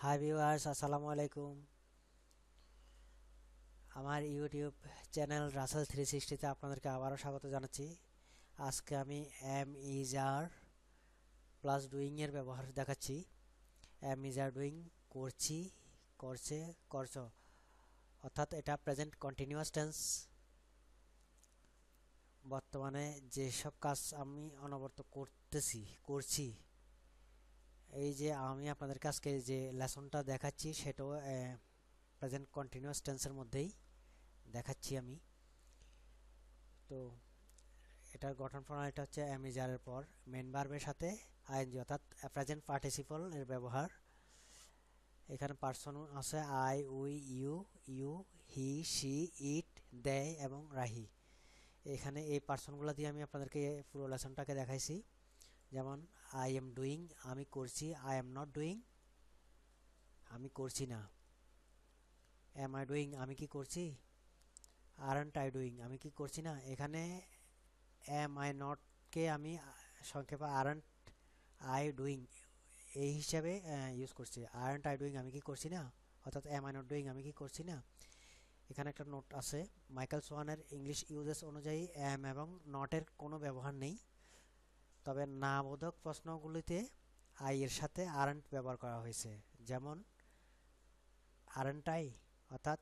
Hi viewers, আসসালামু আলাইকুম। আমার ইউটিউব চ্যানেল রাসেল 360-তে আপনাদেরকে আবারও স্বাগত জানাচ্ছি। আজকে আমি এম ইজ আর প্লাস ডুইং এর ব্যবহার দেখাচ্ছি। এম ইজ আর ডুইং, করছি, করছে, করছো, অর্থাৎ এটা প্রেজেন্ট কন্টিনিউয়াস টেন্স। বর্তমানে যেসব কাজ আমি অনবরত করছি, এই যে আমি আপনাদেরকে আজকে যে লেসনটা দেখাচ্ছি সেটাও প্রেজেন্ট কন্টিনিউয়াস টেন্সের মধ্যেই দেখাচ্ছি আমি। তো এটার গঠন প্রণালীটা হচ্ছে এম ইজ আর এর পর মেন ভার্বের সাথে আইএনজি অর্থাৎ প্রেজেন্ট পার্টিসিপল এর ব্যবহার। এখানে পার্সন আছে I, we, you, he, she, it, they এবং রাহি। এখানে এই পার্সনগুলো দিয়ে আমি আপনাদেরকে পুরো লেসনটাকে দেখাইছি। যেমন আই এম ডুইং, আমি করছি। আই এম নট ডুইং, আমি করছি না। এম আই ডুইং, আমি কি করছি। আরন্ট আই ডুইং, আমি কি করছি না। এখানে এম আই নট কে আমি সংক্ষেপে আরন্ট আই ডুইং এই হিসাবে ইউজ করছি। আরন্ট আই ডুইং, আমি কি করছি না, অর্থাৎ এম আই নট ডুইং, আমি কি করছি না। এখানে একটা নোট আছে, মাইকেল সোয়ানের ইংলিশ ইউজেস অনুযায়ী এম এবং নটের কোনো ব্যবহার নেই, তবে না বোধক প্রশ্নগুলিতে আই এর সাথে আরন্ট ব্যবহার করা হয়েছে। যেমন আরন্ট আই, অর্থাৎ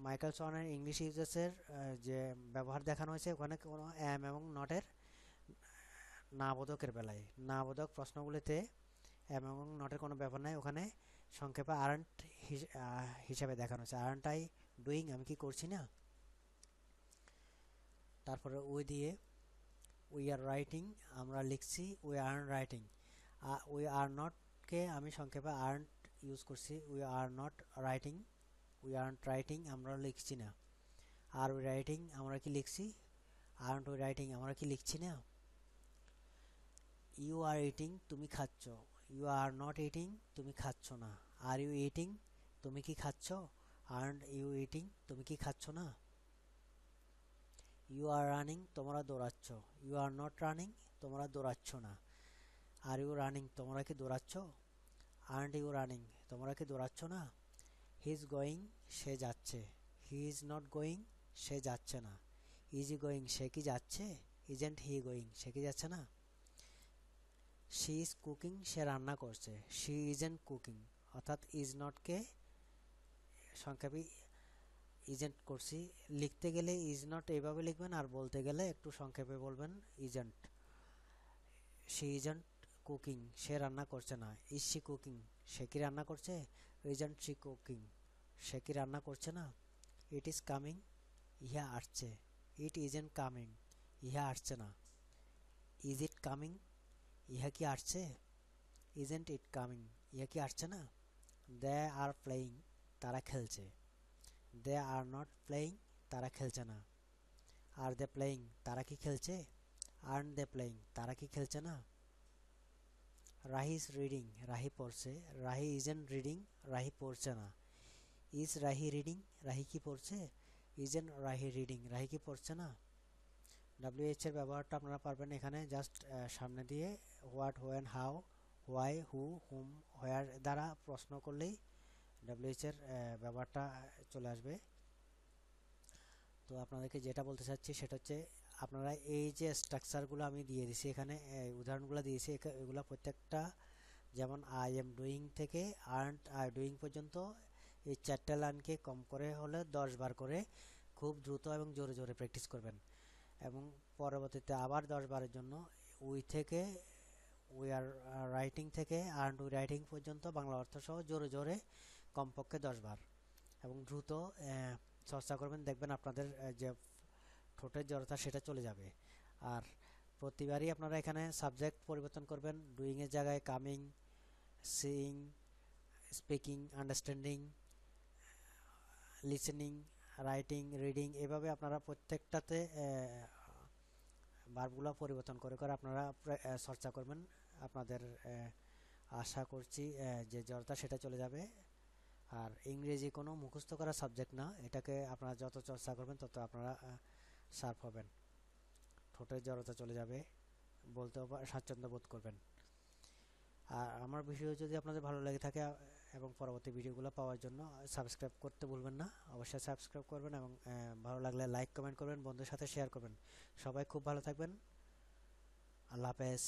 মাইকেল সোয়ানের ইংলিশ ইউজেসের যে ব্যবহার দেখানো হয়েছে ওখানে কোনো এম এবং নটের না বোধকের বেলায়, না বোধক প্রশ্নগুলিতে এম এবং নটের কোনো ব্যবহার নাই, ওখানে সংক্ষেপে আরন্ট হিসাবে দেখানো হয়েছে। আরন্ট আই ডুইং, আমি কি করছি না। তারপরে উই দিয়ে উই আর রাইটিং, আমরা লিখছি। We are writing, we are নটকে আমি সংক্ষেপে আরন্ট ইউজ করছি। We are not writing, we aren't writing, আমরা লিখছি না। আর উই রাইটিং, আমরা কি লিখছি। আরন্ট উই রাইটিং, আমরা কি লিখছি না। ইউ আর ইটিং, তুমি খাচ্ছ। ইউ আর নট ইটিং, তুমি খাচ্ছ না। আর ইউ ইটিং, তুমি কি খাচ্ছ। আরন্ট ইউ ইটিং, তুমি কি খাচ্ছ না। ইউ আর রানিং, তোমরা দৌড়াচ্ছ। ইউ আর নট রানিং, তোমরা দৌড়াচ্ছ না। আর ইউ রানিং, তোমরা কি দৌড়াচ্ছ। আরন্ট ইউ রানিং, তোমরা কি দৌড়াচ্ছ না। হি ইজ গোয়িং, সে যাচ্ছে। হি ইজ নট গোয়িং, সে যাচ্ছে না। ইজ হি গোয়িং, সে কি যাচ্ছে। ইজেন্ট হি গোয়িং, সে কি যাচ্ছে না। শি ইজ কুকিং, সে রান্না করছে। শি ইজেন্ট কুকিং, অর্থাৎ ইজ নটকে সংক্ষেপে ইজেন্ট করছি। লিখতে গেলে ইজ নট এইভাবে লিখবেন, আর বলতে গেলে একটু সংক্ষেপে বলবেন ইজেন্ট। শি ইজেন্ট কুকিং, সে রান্না করছে না। ইজ শি কুকিং, সে কি রান্না করছে। ইজেন্ট শি কুকিং, সে কি রান্না করছে না। ইট ইজ কামিং, ইহা আসছে। ইট ইজেন্ট কামিং, ইহা আসছে না। ইজ ইট কামিং, ইহা কি আসছে। ইজেন্ট ইট কামিং, ইহা কি আসছে না। দে আর প্লেয়িং, তারা খেলছে। দে আর নট প্লেয়িং, তারা খেলছে না। আর দে প্লেয়িং, তারা কি খেলছে। আর্ন দে প্লেয়িং, তারা কি খেলছে না। রাহি ইজ রিডিং, রাহি পড়ছে। রাহি ইজেন্ট রিডিং, রাহি পড়ছে না। ইজ রাহি রিডিং, রাহি কি পড়ছে। ইজেন্ট রাহি রিডিং, রাহি কি পড়ছে না। ডাব্লিউএইচ এর ব্যবহারটা আপনারা পারবেন এখানে জাস্ট সামনে দিয়ে হোয়াট, হোয়েন, হাউ, হোয়াই, হু, হুম, হোয়ার দ্বারা প্রশ্ন করলেই ডাব্লিউএইচ এর ব্যবহারটা চলে আসবে। তো আপনাদেরকে যেটা বলতে চাচ্ছি সেটা হচ্ছে আপনারা এই যে স্ট্রাকচারগুলো আমি দিয়ে দিছি এখানে, উদাহরণগুলো দিয়েছি, এগুলো প্রত্যেকটা যেমন আই এম ডুইং থেকে আর্নড আই ডুইং পর্যন্ত এই 4টে লাইনকে কম করে হলে 10 বার করে খুব দ্রুত এবং জোরে জোরে প্র্যাকটিস করবেন। এবং পরবর্তীতে আবার 10 বারের জন্য উই থেকে উই আর রাইটিং থেকে আর্নড উই রাইটিং পর্যন্ত বাংলা অর্থ সহ জোরে জোরে কমপক্ষে 10 বার এবং দ্রুত চর্চা করবেন। দেখবেন আপনাদের যে ঠোঁটের জড়তা সেটা চলে যাবে। আর প্রতিবারই আপনারা এখানে সাবজেক্ট পরিবর্তন করবেন। ডুইং এর জায়গায় coming, seeing, speaking, understanding, listening, writing, reading, এভাবে আপনারা প্রত্যেকটাতে ভার্বগুলো পরিবর্তন করে করে আপনারা চর্চা করবেন। আপনাদের আশা করছি যে জড়তা সেটা চলে যাবে। আর ইংরেজি কোনো মুখস্থ করা সাবজেক্ট না, এটাকে আপনারা যত চর্চা করবেন তত আপনারা শার্প হবেন, ঠোঁটের জড়তা চলে যাবে, বলতেও স্বাচ্ছন্দ্য বোধ করবেন। আর আমার ভিডিও যদি আপনাদের ভালো লেগে থাকে এবং পরবর্তী ভিডিওগুলো পাওয়ার জন্য সাবস্ক্রাইব করতে ভুলবেন না। অবশ্যই সাবস্ক্রাইব করবেন এবং ভালো লাগলে লাইক কমেন্ট করবেন, বন্ধুদের সাথে শেয়ার করবেন। সবাই খুব ভালো থাকবেন। আল্লাহ হাফেজ।